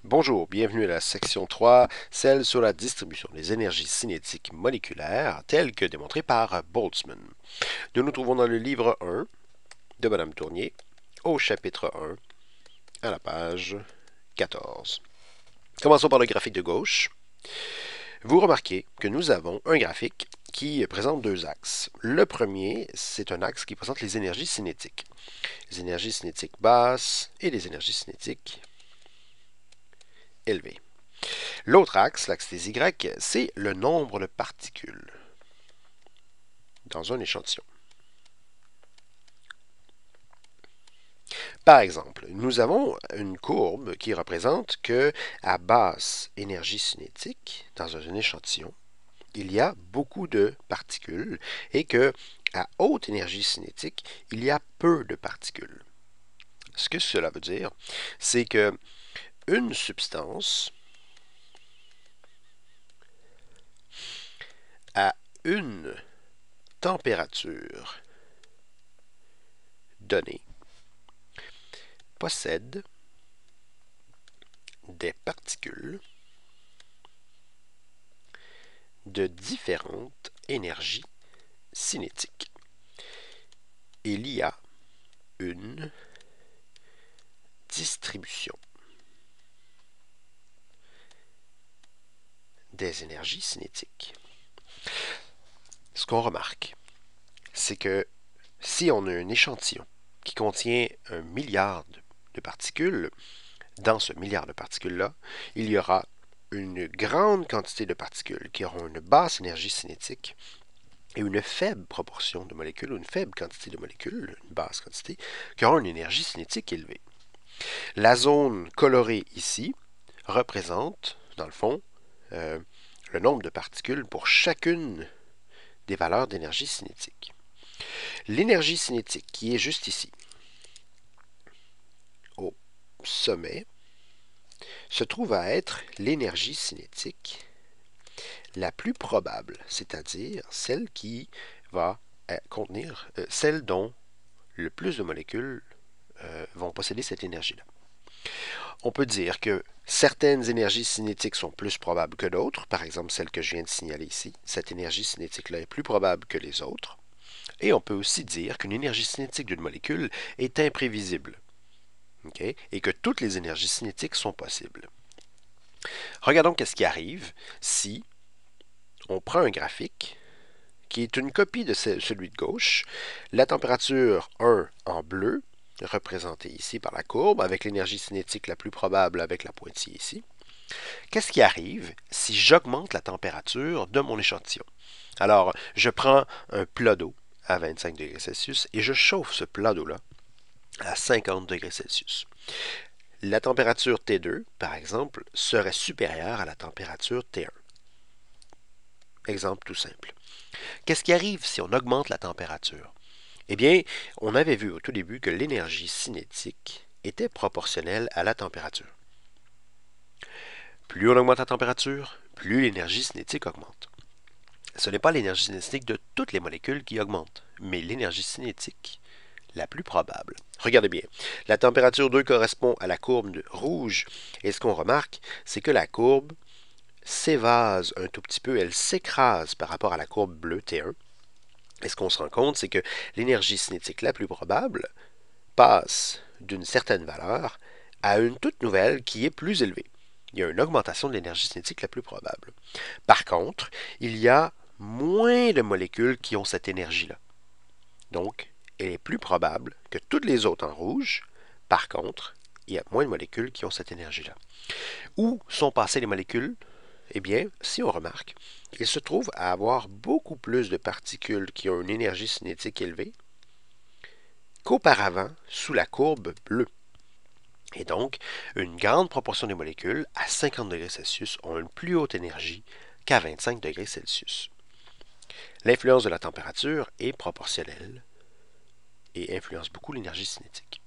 Bonjour, bienvenue à la section 3, celle sur la distribution des énergies cinétiques moléculaires, telles que démontrées par Boltzmann. Nous nous trouvons dans le livre 1 de Madame Tournier, au chapitre 1, à la page 14. Commençons par le graphique de gauche. Vous remarquez que nous avons un graphique qui présente deux axes. Le premier, c'est un axe qui présente les énergies cinétiques. Les énergies cinétiques basses et les énergies cinétiques élevées. L'autre axe, l'axe des Y, c'est le nombre de particules dans un échantillon. Par exemple, nous avons une courbe qui représente que à basse énergie cinétique, dans un échantillon, il y a beaucoup de particules et que à haute énergie cinétique, il y a peu de particules. Ce que cela veut dire, c'est que une substance à une température donnée possède des particules de différentes énergies cinétiques. Il y a une distribution des énergies cinétiques. Ce qu'on remarque, c'est que si on a un échantillon qui contient 1 milliard de particules, dans ce milliard de particules-là, il y aura une grande quantité de particules qui auront une basse énergie cinétique et une faible proportion de molécules, ou une faible quantité de molécules, une basse quantité, qui auront une énergie cinétique élevée. La zone colorée ici représente, dans le fond, le nombre de particules pour chacune des valeurs d'énergie cinétique. L'énergie cinétique qui est juste ici, au sommet, se trouve à être l'énergie cinétique la plus probable, c'est-à-dire celle qui va contenir, celle dont le plus de molécules vont posséder cette énergie-là. On peut dire que certaines énergies cinétiques sont plus probables que d'autres, par exemple celle que je viens de signaler ici. Cette énergie cinétique-là est plus probable que les autres. Et on peut aussi dire qu'une énergie cinétique d'une molécule est imprévisible, okay? Et que toutes les énergies cinétiques sont possibles. Regardons qu'est-ce qui arrive si on prend un graphique qui est une copie de celui de gauche, la température 1 en bleu, représentée ici par la courbe, avec l'énergie cinétique la plus probable avec la pointille ici. Qu'est-ce qui arrive si j'augmente la température de mon échantillon? Alors, je prends un plat d'eau à 25 degrés Celsius et je chauffe ce plat d'eau-là à 50 degrés Celsius. La température T2, par exemple, serait supérieure à la température T1. Exemple tout simple. Qu'est-ce qui arrive si on augmente la température? Eh bien, on avait vu au tout début que l'énergie cinétique était proportionnelle à la température. Plus on augmente la température, plus l'énergie cinétique augmente. Ce n'est pas l'énergie cinétique de toutes les molécules qui augmente, mais l'énergie cinétique la plus probable. Regardez bien, la température 2 correspond à la courbe rouge, et ce qu'on remarque, c'est que la courbe s'évase un tout petit peu, elle s'écrase par rapport à la courbe bleue T1. Et ce qu'on se rend compte, c'est que l'énergie cinétique la plus probable passe d'une certaine valeur à une toute nouvelle qui est plus élevée. Il y a une augmentation de l'énergie cinétique la plus probable. Par contre, il y a moins de molécules qui ont cette énergie-là. Donc, elle est plus probable que toutes les autres en rouge. Par contre, il y a moins de molécules qui ont cette énergie-là. Où sont passées les molécules? Eh bien, si on remarque, il se trouve à avoir beaucoup plus de particules qui ont une énergie cinétique élevée qu'auparavant sous la courbe bleue. Et donc, une grande proportion des molécules à 50 degrés Celsius ont une plus haute énergie qu'à 25 degrés Celsius. L'influence de la température est proportionnelle et influence beaucoup l'énergie cinétique.